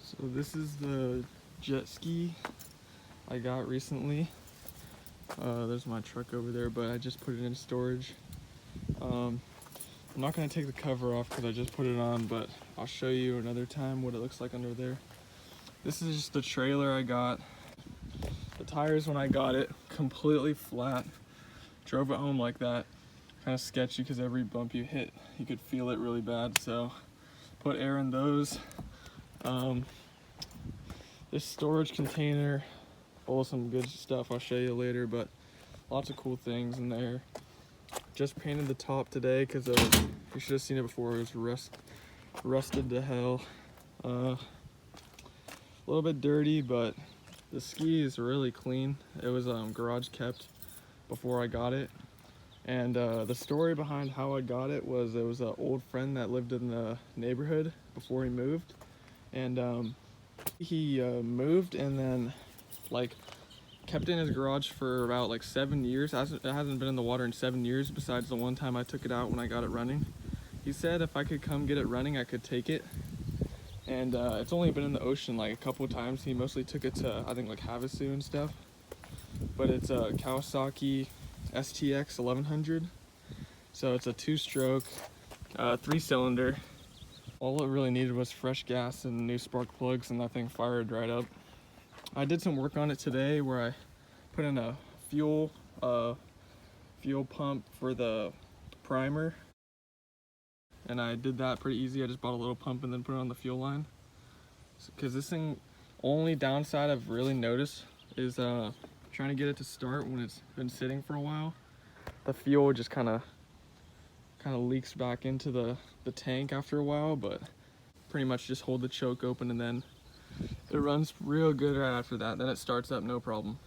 So this is the jet ski I got recently. There's my truck over there, but I just put it in storage. I'm not gonna take the cover off because I just put it on, but I'll show you another time what it looks like under there. This is just the trailer I got. The tires when I got it, completely flat. Drove it home like that. Kind of sketchy because every bump you hit, you could feel it really bad. So put air in those. This storage container full of some good stuff I'll show you later, but lots of cool things in there. Just painted the top today because you should have seen it before. It was rusted to hell. A little bit dirty, but the ski is really clean. It was garage kept before I got it. And the story behind how I got it was an old friend that lived in the neighborhood before he moved. And he moved and then like kept it in his garage for about like 7 years. It hasn't been in the water in 7 years besides the one time I took it out when I got it running. He said if I could come get it running, I could take it. And it's only been in the ocean like a couple of times. He mostly took it to, I think, like Havasu and stuff. But it's a Kawasaki stx1100. So it's a 2-stroke, 3-cylinder. All it really needed was fresh gas and new spark plugs, and that thing fired right up. I did some work on it today where I put in a fuel pump for the primer. And I did that pretty easy. I just bought a little pump and then put it on the fuel line. Because this thing, only downside I've really noticed is trying to get it to start when it's been sitting for a while. The fuel just kind of leaks back into the tank after a while, but pretty much just hold the choke open and then it runs real good right after that. Then it starts up no problem.